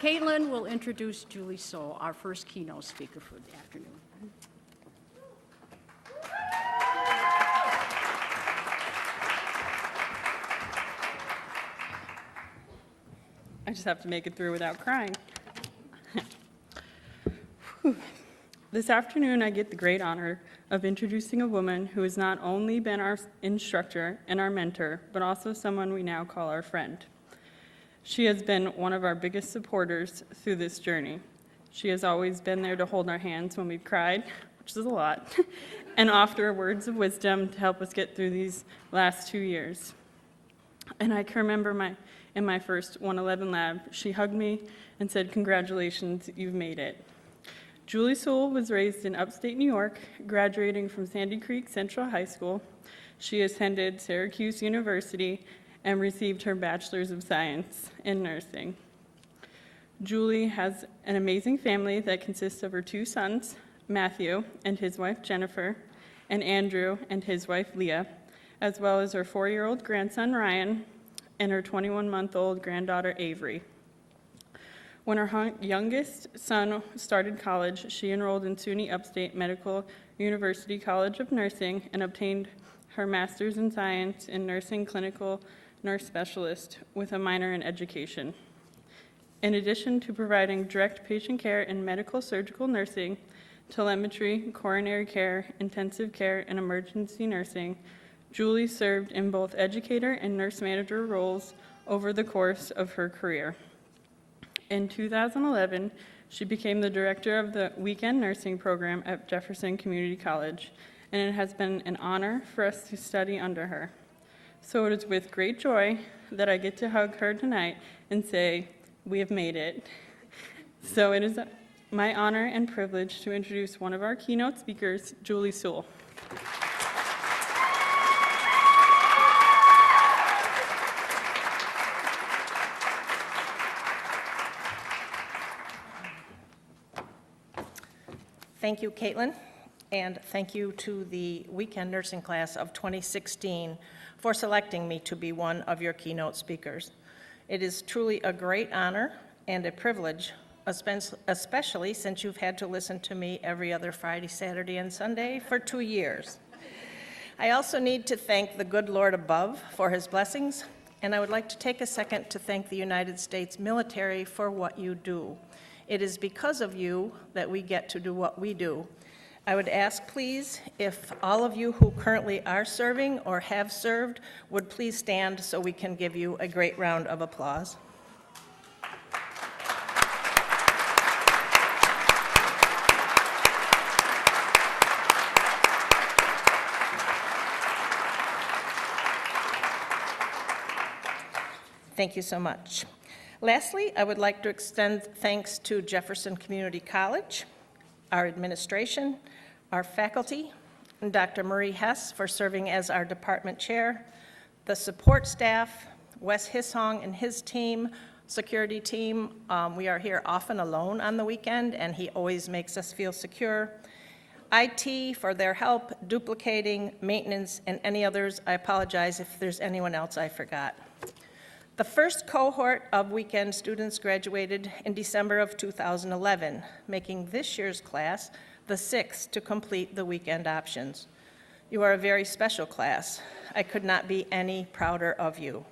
Caitlin will introduce Julie Sewell, our first keynote speaker for the afternoon. I just have to make it through without crying. This afternoon, I get the great honor of introducing a woman who has not only been our instructor and our mentor, but also someone we now call our friend. She has been one of our biggest supporters through this journey. She has always been there to hold our hands when we've cried, which is a lot, and offer words of wisdom to help us get through these last 2 years. And I can remember in my first 111 lab, she hugged me and said, "Congratulations, you've made it." Julie Sewell was raised in upstate New York, graduating from Sandy Creek Central High School. She attended Syracuse University and received her Bachelor's of Science in Nursing. Julie has an amazing family that consists of her 2 sons, Matthew and his wife Jennifer, and Andrew and his wife Leah, as well as her 4-year-old grandson Ryan and her 21-month-old granddaughter Avery. When her youngest son started college, she enrolled in SUNY Upstate Medical University College of Nursing and obtained her master's in science in nursing clinical nurse specialist with a minor in education. In addition to providing direct patient care in medical surgical nursing, telemetry, coronary care, intensive care, and emergency nursing, Julie served in both educator and nurse manager roles over the course of her career. In 2011, she became the director of the weekend nursing program at Jefferson Community College, and it has been an honor for us to study under her. So it is with great joy that I get to hug her tonight and say, "We have made it." So it is my honor and privilege to introduce one of our keynote speakers, Julie Sewell. Thank you, Caitlin, and thank you to the weekend nursing class of 2016 for selecting me to be one of your keynote speakers. It is truly a great honor and a privilege, especially since you've had to listen to me every other Friday, Saturday, and Sunday for 2 years. I also need to thank the good Lord above for his blessings, and I would like to take a second to thank the United States military for what you do. It is because of you that we get to do what we do. I would ask, please, if all of you who currently are serving or have served would please stand so we can give you a great round of applause. Thank you so much. Lastly, I would like to extend thanks to Jefferson Community College, our administration, our faculty, and Dr. Murray Hess for serving as our department chair, the support staff, Wes Hissong and his team, security team. We are here often alone on the weekend, and he always makes us feel secure. IT for their help duplicating, maintenance, and any others. I apologize if there's anyone else I forgot. The first cohort of weekend students graduated in December of 2011, making this year's class the 6th to complete the weekend options. You are a very special class. I could not be any prouder of you.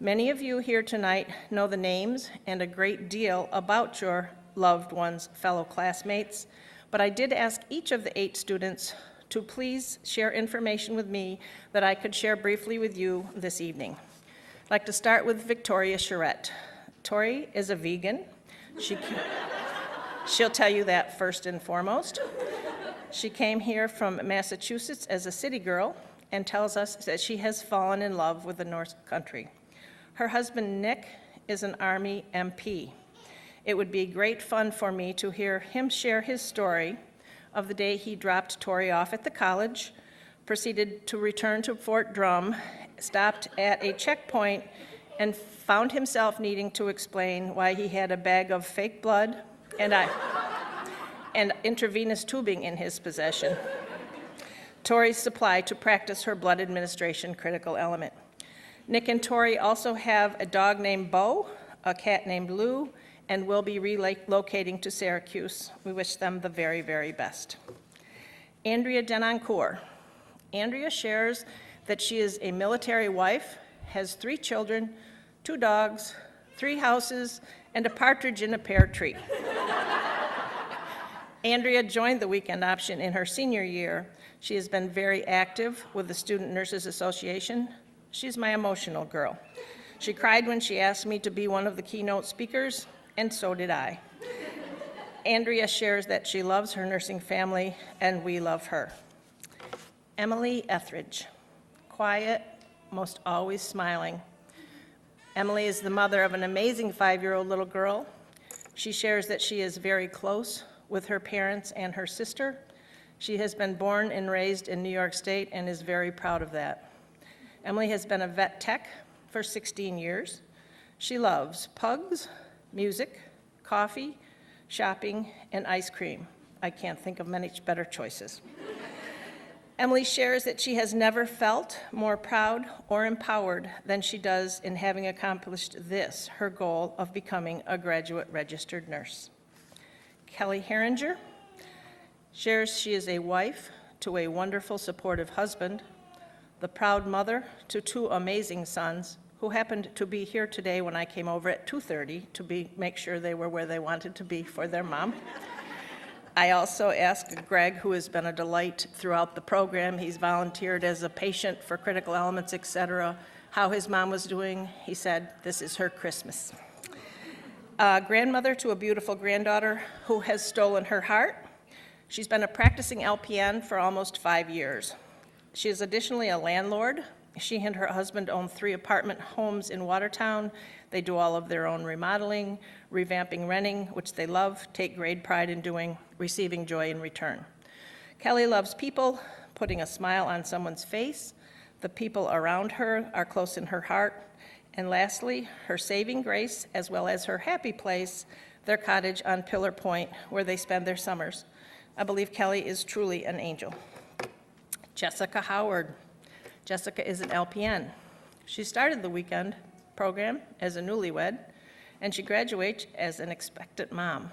Many of you here tonight know the names and a great deal about your loved ones, fellow classmates, but I did ask each of the 8 students to please share information with me that I could share briefly with you this evening. I'd like to start with Victoria Charette. Tori is a vegan. She'll tell you that first and foremost. She came here from Massachusetts as a city girl and tells us that she has fallen in love with the North Country. Her husband, Nick, is an Army MP. It would be great fun for me to hear him share his story of the day he dropped Tori off at the college, proceeded to return to Fort Drum, stopped at a checkpoint, and found himself needing to explain why he had a bag of fake blood and intravenous tubing in his possession. Tori's supply to practice her blood administration critical element. Nick and Tori also have a dog named Bo, a cat named Lou, and will be relocating to Syracuse. We wish them the very, very best. Andrea Denoncourt. Andrea shares that she is a military wife, has 3 children, 2 dogs, 3 houses, and a partridge in a pear tree. Andrea joined the weekend option in her senior year. She has been very active with the Student Nurses Association. She's my emotional girl. She cried when she asked me to be one of the keynote speakers, and so did I. Andrea shares that she loves her nursing family, and we love her. Emily Etheridge, quiet, most always smiling. Emily is the mother of an amazing 5-year-old little girl. She shares that she is very close with her parents and her sister. She has been born and raised in New York State and is very proud of that. Emily has been a vet tech for 16 years. She loves pugs, music, coffee, shopping, and ice cream. I can't think of many better choices. Emily shares that she has never felt more proud or empowered than she does in having accomplished this, her goal of becoming a graduate registered nurse. Kelly Herringer shares she is a wife to a wonderful, supportive husband, the proud mother to 2 amazing sons who happened to be here today when I came over at 2:30 to make sure they were where they wanted to be for their mom. I also asked Greg, who has been a delight throughout the program. He's volunteered as a patient for critical elements, et cetera, how his mom was doing. He said, this is her Christmas. Grandmother to a beautiful granddaughter who has stolen her heart. She's been a practicing LPN for almost 5 years. She is additionally a landlord. She and her husband own 3 apartment homes in Watertown. They do all of their own remodeling, revamping, renting, which they love, take great pride in doing, receiving joy in return. Kelly loves people, putting a smile on someone's face. The people around her are close in her heart. And lastly, her saving grace, as well as her happy place, their cottage on Pillar Point, where they spend their summers. I believe Kelly is truly an angel. Jessica Howard. Jessica is an LPN. She started the weekend program as a newlywed, and she graduates as an expectant mom.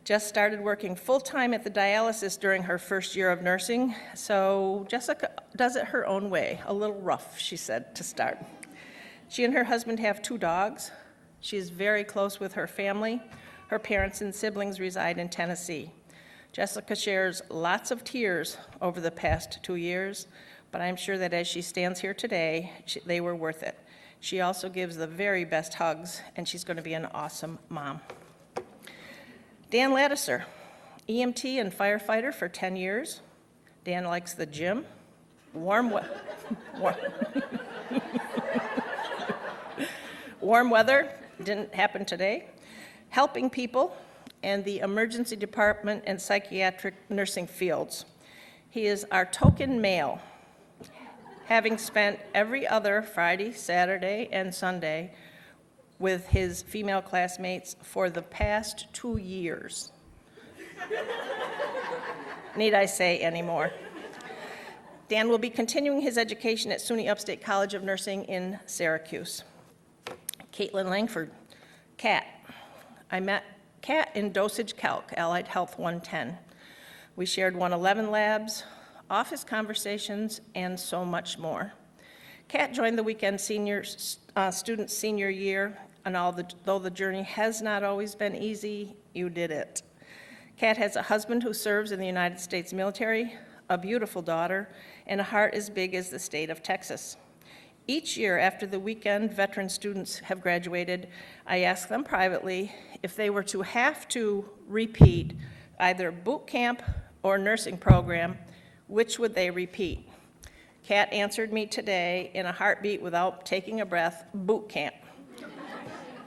Jess started working full-time at the dialysis during her first year of nursing, so Jessica does it her own way, a little rough, she said, to start. She and her husband have 2 dogs. She is very close with her family. Her parents and siblings reside in Tennessee. Jessica shares lots of tears over the past 2 years, but I'm sure that as she stands here today, they were worth it. She also gives the very best hugs, and she's going to be an awesome mom. Dan Ladouceur, EMT and firefighter for 10 years. Dan likes the gym, warm weather, didn't happen today, helping people, and the emergency department and psychiatric nursing fields. He is our token male, having spent every other Friday, Saturday, and Sunday with his female classmates for the past 2 years. Need I say any more? Dan will be continuing his education at SUNY Upstate College of Nursing in Syracuse. Caitlin Langford, Kat. I met Kat in Dosage Calc, Allied Health 110. We shared 111 labs, office conversations, and so much more. Kat joined the weekend student senior year, and though the journey has not always been easy, you did it. Kat has a husband who serves in the United States military, a beautiful daughter, and a heart as big as the state of Texas. Each year after the weekend veteran students have graduated, I ask them privately if they were to have to repeat either boot camp or nursing program, which would they repeat? Kat answered me today in a heartbeat without taking a breath, boot camp.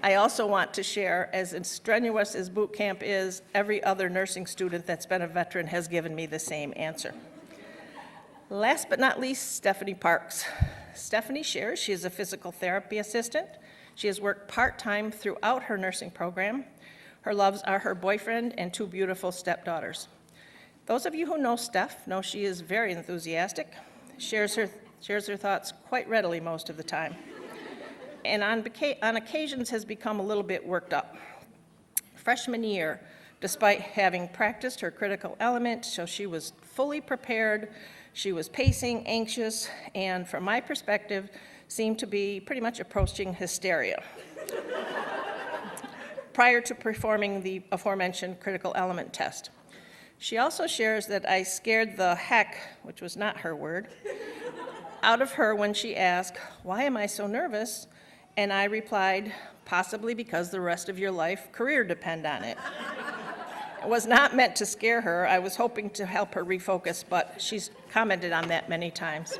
I also want to share, as strenuous as boot camp is, every other nursing student that's been a veteran has given me the same answer. Last but not least, Stephanie Parks. Stephanie shares she is a physical therapy assistant. She has worked part-time throughout her nursing program. Her loves are her boyfriend and 2 beautiful stepdaughters. Those of you who know Steph know she is very enthusiastic, shares her thoughts quite readily most of the time. and on occasions has become a little bit worked up. Freshman year, despite having practiced her critical element, so she was fully prepared, she was pacing, anxious, and from my perspective, seemed to be pretty much approaching hysteria prior to performing the aforementioned critical element test. She also shares that I scared the heck, which was not her word, out of her when she asked, "Why am I so nervous?" And I replied, "Possibly because the rest of your life career depend on it." It was not meant to scare her. I was hoping to help her refocus, but she's commented on that many times.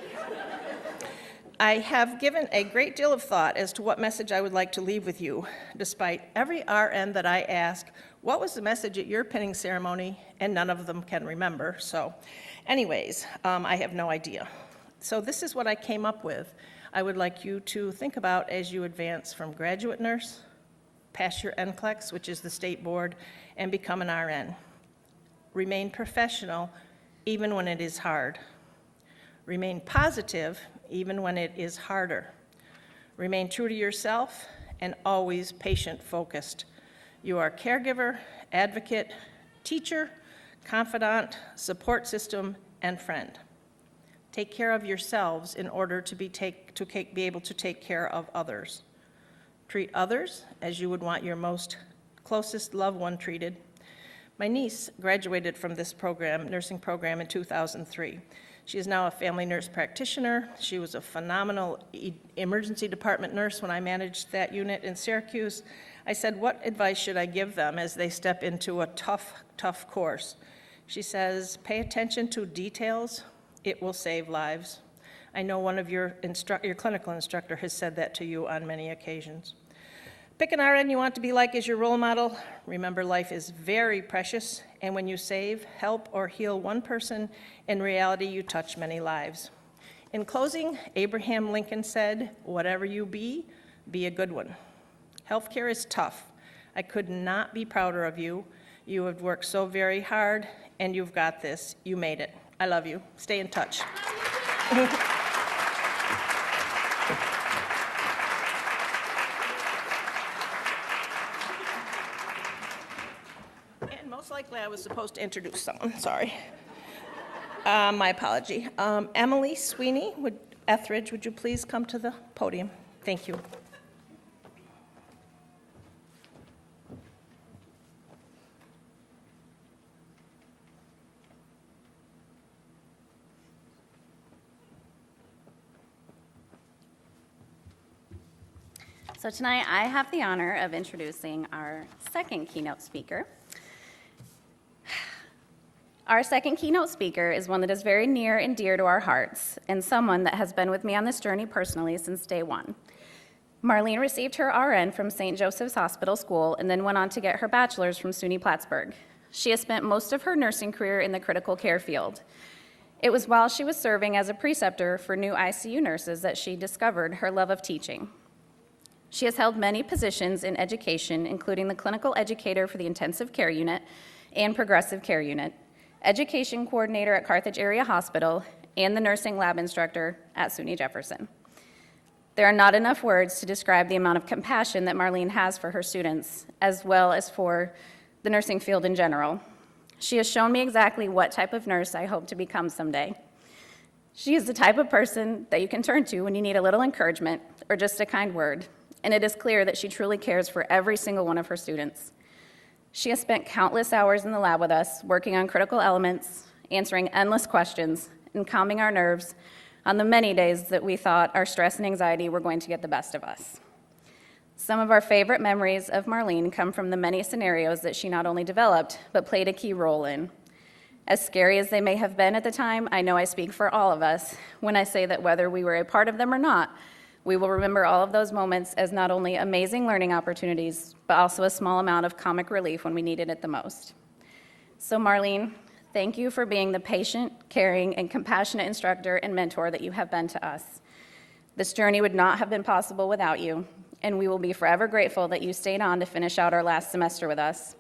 I have given a great deal of thought as to what message I would like to leave with you, despite every RN that I ask, what was the message at your pinning ceremony? And none of them can remember. So anyways, I have no idea. So this is what I came up with. I would like you to think about as you advance from graduate nurse, pass your NCLEX, which is the state board, and become an RN. Remain professional even when it is hard. Remain positive even when it is harder. Remain true to yourself and always patient-focused. You are caregiver, advocate, teacher, confidant, support system, and friend. Take care of yourselves in order to be able to take care of others. Treat others as you would want your most closest loved one treated. My niece graduated from this program, nursing program, in 2003. She is now a family nurse practitioner. She was a phenomenal emergency department nurse when I managed that unit in Syracuse. I said, what advice should I give them as they step into a tough course? She says, pay attention to details. It will save lives. I know one of your clinical instructor has said that to you on many occasions. Pick an RN you want to be like as your role model. Remember, life is very precious, and when you save, help, or heal one person, in reality, you touch many lives. In closing, Abraham Lincoln said, whatever you be a good one. Healthcare is tough. I could not be prouder of you. You have worked so very hard, and you've got this. You made it. I love you. Stay in touch. And most likely I was supposed to introduce someone, sorry. My apology. Emily Sweeney Etheridge, would you please come to the podium? Thank you. So tonight I have the honor of introducing our second keynote speaker. Our second keynote speaker is one that is very near and dear to our hearts, and someone that has been with me on this journey personally since day one. Marlene received her RN from St. Joseph's Hospital School and then went on to get her bachelor's from SUNY Plattsburgh. She has spent most of her nursing career in the critical care field. It was while she was serving as a preceptor for new ICU nurses that she discovered her love of teaching. She has held many positions in education, including the clinical educator for the intensive care unit and progressive care unit, education coordinator at Carthage Area Hospital, and the nursing lab instructor at SUNY Jefferson. There are not enough words to describe the amount of compassion that Marlene has for her students, as well as for the nursing field in general. She has shown me exactly what type of nurse I hope to become someday. She is the type of person that you can turn to when you need a little encouragement or just a kind word, and it is clear that she truly cares for every single one of her students. She has spent countless hours in the lab with us, working on critical elements, answering endless questions, and calming our nerves on the many days that we thought our stress and anxiety were going to get the best of us. Some of our favorite memories of Marlene come from the many scenarios that she not only developed, but played a key role in. As scary as they may have been at the time, I know I speak for all of us when I say that whether we were a part of them or not, we will remember all of those moments as not only amazing learning opportunities, but also a small amount of comic relief when we needed it the most. So Marlene, thank you for being the patient, caring, and compassionate instructor and mentor that you have been to us. This journey would not have been possible without you, and we will be forever grateful that you stayed on to finish out our last semester with us.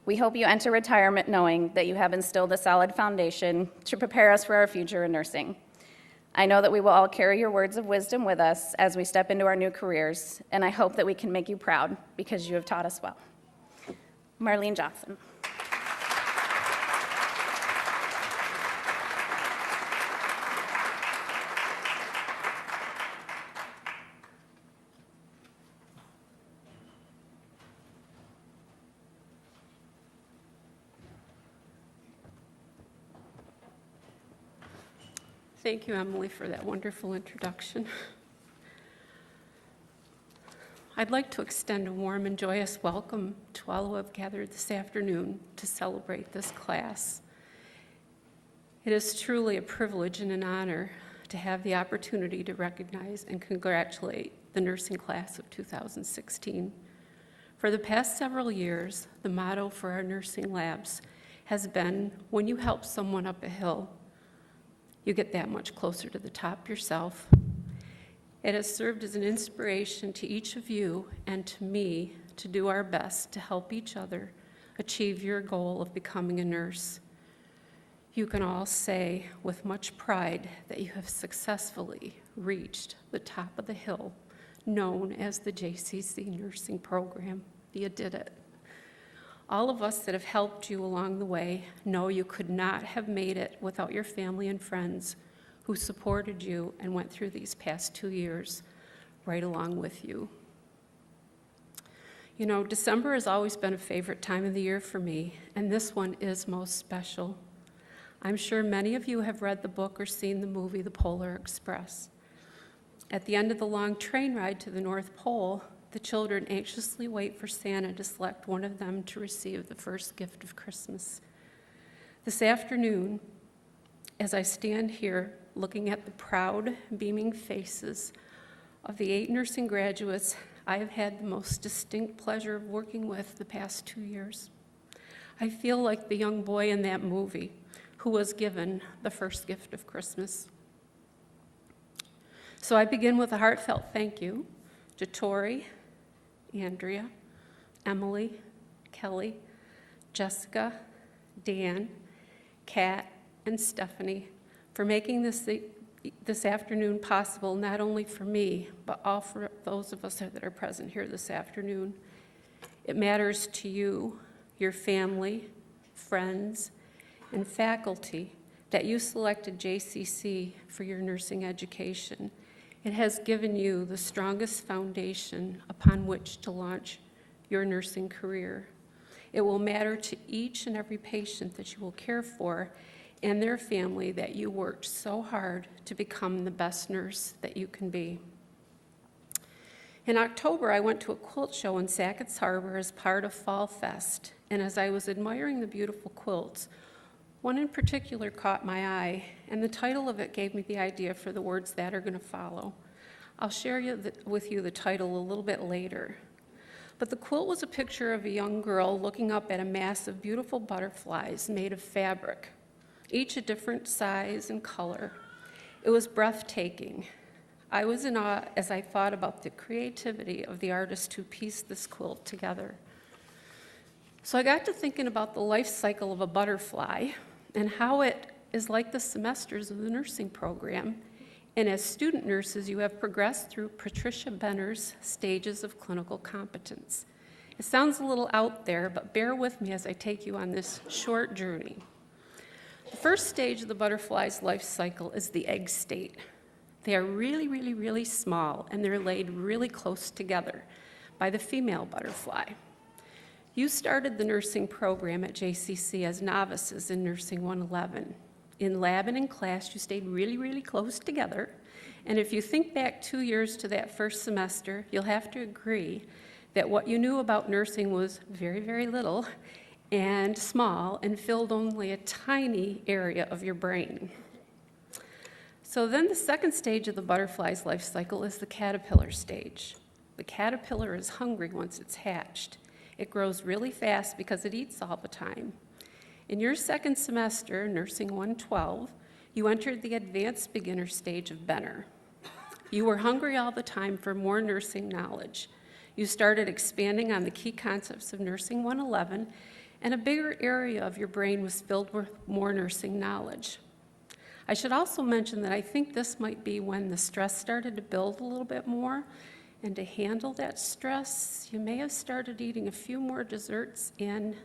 We hope you enter retirement knowing that you have instilled a solid foundation to prepare us for our future in nursing. I know that we will all carry your words of wisdom with us as we step into our new careers, and I hope that we can make you proud because you have taught us well. Marlene Johnson. Thank you, Emily, for that wonderful introduction. I'd like to extend a warm and joyous welcome to all who have gathered this afternoon to celebrate this class. It is truly a privilege and an honor to have the opportunity to recognize and congratulate the nursing class of 2016. For the past several years, the motto for our nursing labs has been, when you help someone up a hill, you get that much closer to the top yourself. It has served as an inspiration to each of you and to me to do our best to help each other achieve your goal of becoming a nurse. You can all say with much pride that you have successfully reached the top of the hill known as the JCC nursing program. You did it. All of us that have helped you along the way know you could not have made it without your family and friends who supported you and went through these past 2 years right along with you. You know, December has always been a favorite time of the year for me, and this one is most special. I'm sure many of you have read the book or seen the movie The Polar Express. At the end of the long train ride to the North Pole, the children anxiously wait for Santa to select one of them to receive the first gift of Christmas. This afternoon, as I stand here looking at the proud, beaming faces of the 8 nursing graduates I have had the most distinct pleasure of working with the past 2 years, I feel like the young boy in that movie who was given the first gift of Christmas. So I begin with a heartfelt thank you to Tori, Andrea, Emily, Kelly, Jessica, Dan, Kat, and Stephanie for making this afternoon possible, not only for me, but all for those of us that are present here this afternoon. It matters to you, your family, friends, and faculty that you selected JCC for your nursing education. It has given you the strongest foundation upon which to launch your nursing career. It will matter to each and every patient that you will care for and their family that you worked so hard to become the best nurse that you can be. In October, I went to a quilt show in Sackett's Harbor as part of Fall Fest, and as I was admiring the beautiful quilts, one in particular caught my eye, and the title of it gave me the idea for the words that are going to follow. I'll share with you the title a little bit later. But the quilt was a picture of a young girl looking up at a mass of beautiful butterflies made of fabric, each a different size and color. It was breathtaking. I was in awe as I thought about the creativity of the artist who pieced this quilt together. So I got to thinking about the life cycle of a butterfly and how it is like the semesters of the nursing program. And as student nurses, you have progressed through Patricia Benner's stages of clinical competence. It sounds a little out there, but bear with me as I take you on this short journey. The first stage of the butterfly's life cycle is the egg state. They are really, really, really small, and they're laid really close together by the female butterfly. You started the nursing program at JCC as novices in Nursing 111. In lab and in class, you stayed really, really close together. And if you think back 2 years to that first semester, you'll have to agree that what you knew about nursing was very, very little and small and filled only a tiny area of your brain. So then the second stage of the butterfly's life cycle is the caterpillar stage. The caterpillar is hungry once it's hatched. It grows really fast because it eats all the time. In your second semester, Nursing 112, you entered the advanced beginner stage of Benner. You were hungry all the time for more nursing knowledge. You started expanding on the key concepts of Nursing 111, and a bigger area of your brain was filled with more nursing knowledge. I should also mention that I think this might be when the stress started to build a little bit more, and to handle that stress, you may have started eating a few more desserts and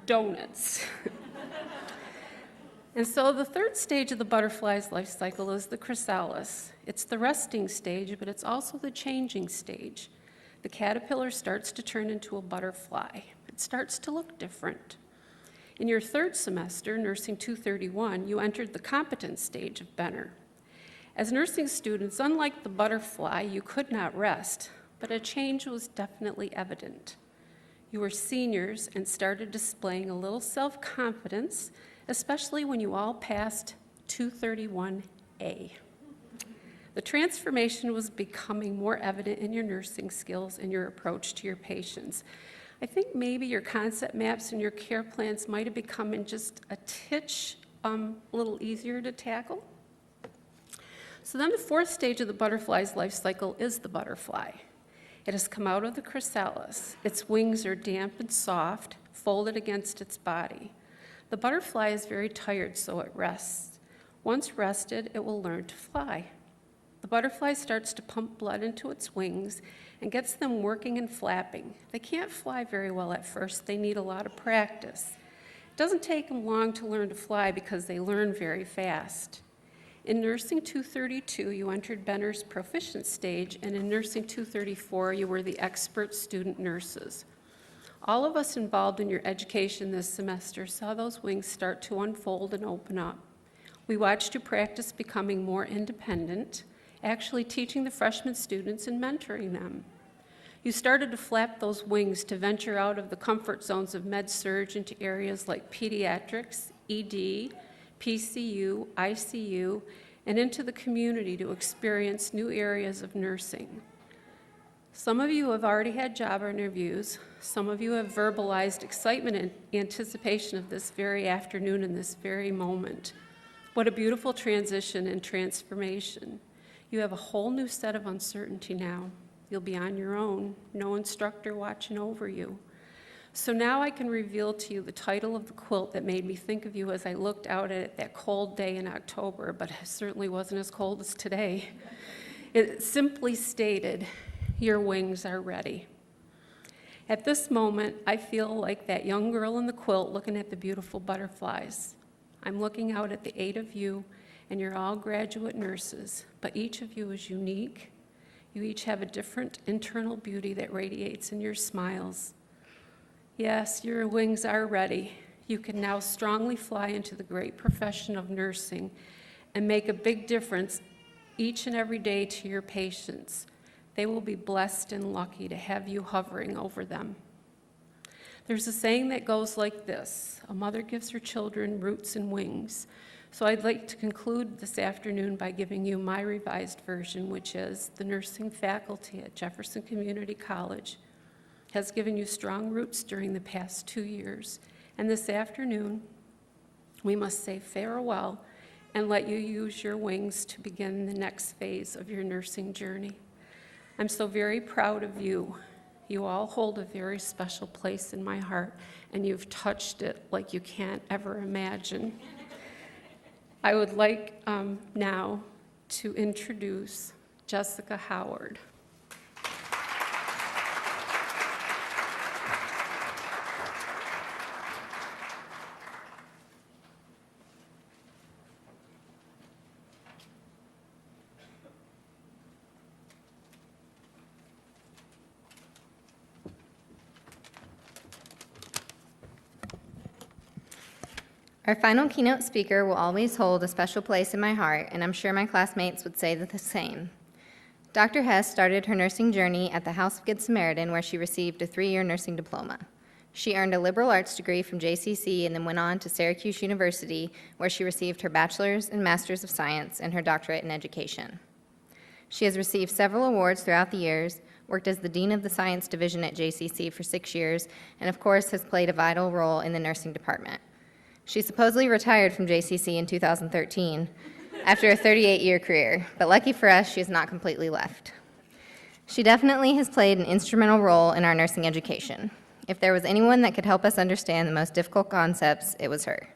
donuts. And so the third stage of the butterfly's life cycle is the chrysalis. It's the resting stage, but it's also the changing stage. The caterpillar starts to turn into a butterfly. It starts to look different. In your third semester, Nursing 231, you entered the competence stage of Benner. As nursing students, unlike the butterfly, you could not rest, but a change was definitely evident. You were seniors and started displaying a little self-confidence, especially when you all passed 231A. The transformation was becoming more evident in your nursing skills and your approach to your patients. I think maybe your concept maps and your care plans might have become just a titch a little easier to tackle. So then the fourth stage of the butterfly's life cycle is the butterfly. It has come out of the chrysalis. Its wings are damp and soft, folded against its body. The butterfly is very tired, so it rests. Once rested, it will learn to fly. The butterfly starts to pump blood into its wings and gets them working and flapping. They can't fly very well at first. They need a lot of practice. It doesn't take them long to learn to fly because they learn very fast. In Nursing 232, you entered Benner's proficient stage, and in Nursing 234, you were the expert student nurses. All of us involved in your education this semester saw those wings start to unfold and open up. We watched you practice becoming more independent, actually teaching the freshman students and mentoring them. You started to flap those wings to venture out of the comfort zones of med-surg into areas like pediatrics, ED, PCU, ICU, and into the community to experience new areas of nursing. Some of you have already had job interviews. Some of you have verbalized excitement and anticipation of this very afternoon and this very moment. What a beautiful transition and transformation. You have a whole new set of uncertainty now. You'll be on your own, no instructor watching over you. So now I can reveal to you the title of the quilt that made me think of you as I looked out at it that cold day in October, but it certainly wasn't as cold as today. It simply stated, "Your wings are ready." At this moment, I feel like that young girl in the quilt looking at the beautiful butterflies. I'm looking out at the 8 of you, and you're all graduate nurses, but each of you is unique. You each have a different internal beauty that radiates in your smiles. Yes, your wings are ready. You can now strongly fly into the great profession of nursing and make a big difference each and every day to your patients. They will be blessed and lucky to have you hovering over them. There's a saying that goes like this: a mother gives her children roots and wings. So I'd like to conclude this afternoon by giving you my revised version, which is the nursing faculty at Jefferson Community College has given you strong roots during the past 2 years. And this afternoon, we must say farewell and let you use your wings to begin the next phase of your nursing journey. I'm so very proud of you. You all hold a very special place in my heart, and you've touched it like you can't ever imagine. I would like now to introduce Jessica Howard. Our final keynote speaker will always hold a special place in my heart, and I'm sure my classmates would say the same. Dr. Hess started her nursing journey at the House of Good Samaritan, where she received a 3-year nursing diploma. She earned a liberal arts degree from JCC and then went on to Syracuse University, where she received her bachelor's and master's of science and her doctorate in education. She has received several awards throughout the years, worked as the dean of the science division at JCC for 6 years, and of course has played a vital role in the nursing department. She supposedly retired from JCC in 2013 after a 38-year career, but lucky for us, she has not completely left. She definitely has played an instrumental role in our nursing education. If there was anyone that could help us understand the most difficult concepts, it was her.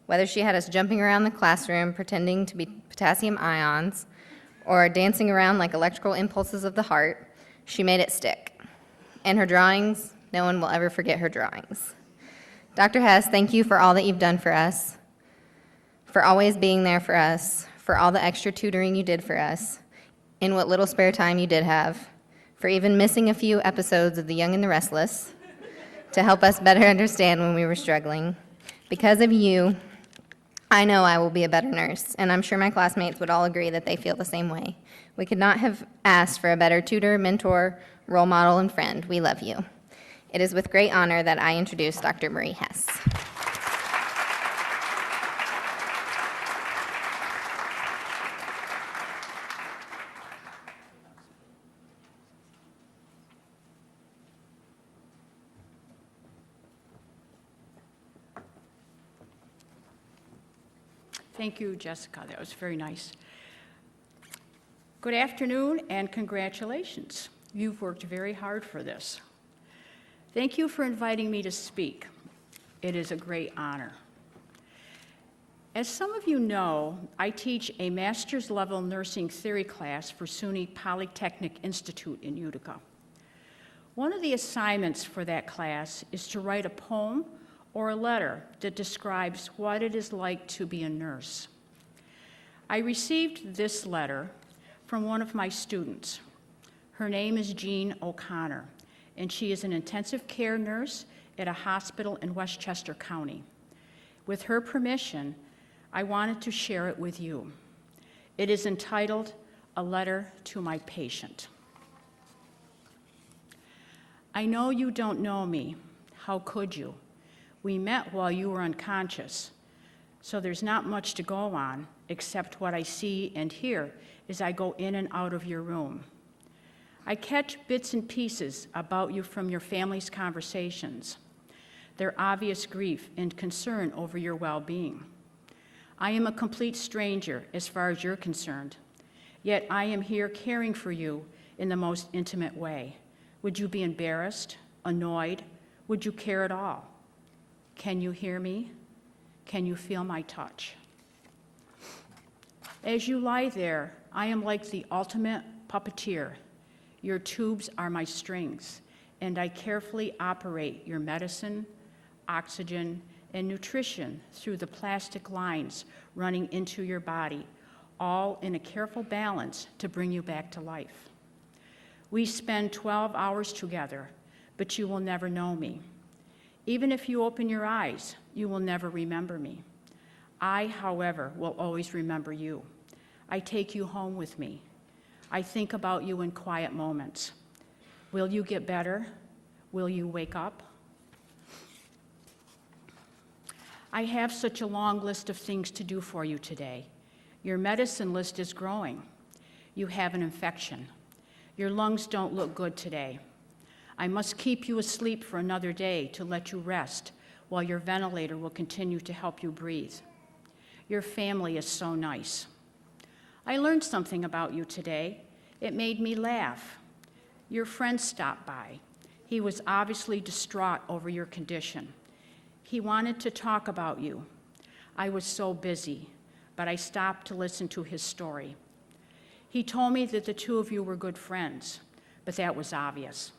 Whether she had us jumping around the classroom pretending to be potassium ions or dancing around like electrical impulses of the heart, she made it stick. And her drawings, no one will ever forget her drawings. Dr. Hess, thank you for all that you've done for us, for always being there for us, for all the extra tutoring you did for us, in what little spare time you did have, for even missing a few episodes of The Young and the Restless to help us better understand when we were struggling. Because of you, I know I will be a better nurse, and I'm sure my classmates would all agree that they feel the same way. We could not have asked for a better tutor, mentor, role model, and friend. We love you. It is with great honor that I introduce Dr. Murray Hess. Thank you, Jessica. That was very nice. Good afternoon and congratulations. You've worked very hard for this. Thank you for inviting me to speak. It is a great honor. As some of you know, I teach a master's level nursing theory class for SUNY Polytechnic Institute in Utica. One of the assignments for that class is to write a poem or a letter that describes what it is like to be a nurse. I received this letter from one of my students. Her name is Jean O'Connor, and she is an intensive care nurse at a hospital in Westchester County. With her permission, I wanted to share it with you. It is entitled, "A Letter to My Patient." I know you don't know me. How could you? We met while you were unconscious, so there's not much to go on except what I see and hear as I go in and out of your room. I catch bits and pieces about you from your family's conversations, their obvious grief and concern over your well-being. I am a complete stranger as far as you're concerned, yet I am here caring for you in the most intimate way. Would you be embarrassed, annoyed? Would you care at all? Can you hear me? Can you feel my touch? As you lie there, I am like the ultimate puppeteer. Your tubes are my strings, and I carefully operate your medicine, oxygen, and nutrition through the plastic lines running into your body, all in a careful balance to bring you back to life. We spend 12 hours together, but you will never know me. Even if you open your eyes, you will never remember me. I, however, will always remember you. I take you home with me. I think about you in quiet moments. Will you get better? Will you wake up? I have such a long list of things to do for you today. Your medicine list is growing. You have an infection. Your lungs don't look good today. I must keep you asleep for another day to let you rest while your ventilator will continue to help you breathe. Your family is so nice. I learned something about you today. It made me laugh. Your friend stopped by. He was obviously distraught over your condition. He wanted to talk about you. I was so busy, but I stopped to listen to his story. He told me that the two of you were good friends, but that was obvious.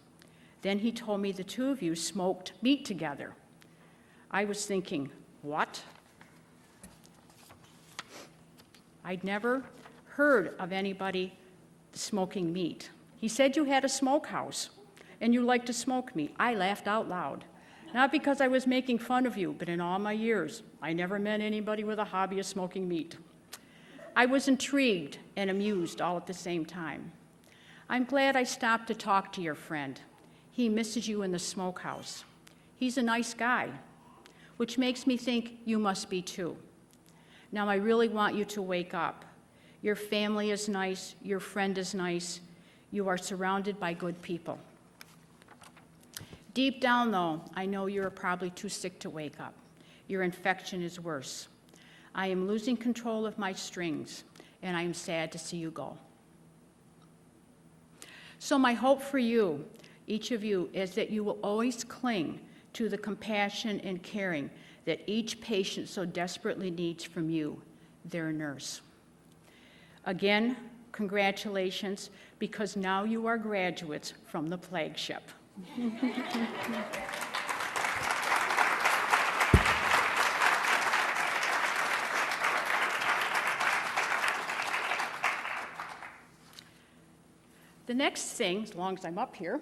Then he told me the two of you smoked meat together. I was thinking, what? I'd never heard of anybody smoking meat. He said you had a smokehouse and you liked to smoke meat. I laughed out loud. Not because I was making fun of you, but in all my years, I never met anybody with a hobby of smoking meat. I was intrigued and amused all at the same time. I'm glad I stopped to talk to your friend. He misses you in the smokehouse. He's a nice guy, which makes me think you must be too. Now I really want you to wake up. Your family is nice, your friend is nice, you are surrounded by good people. Deep down though, I know you're probably too sick to wake up. Your infection is worse. I am losing control of my strings, and I am sad to see you go. So my hope for you, each of you, is that you will always cling to the compassion and caring that each patient so desperately needs from you, their nurse. Again, congratulations, because now you are graduates from the flagship. The next thing, as long as I'm up here,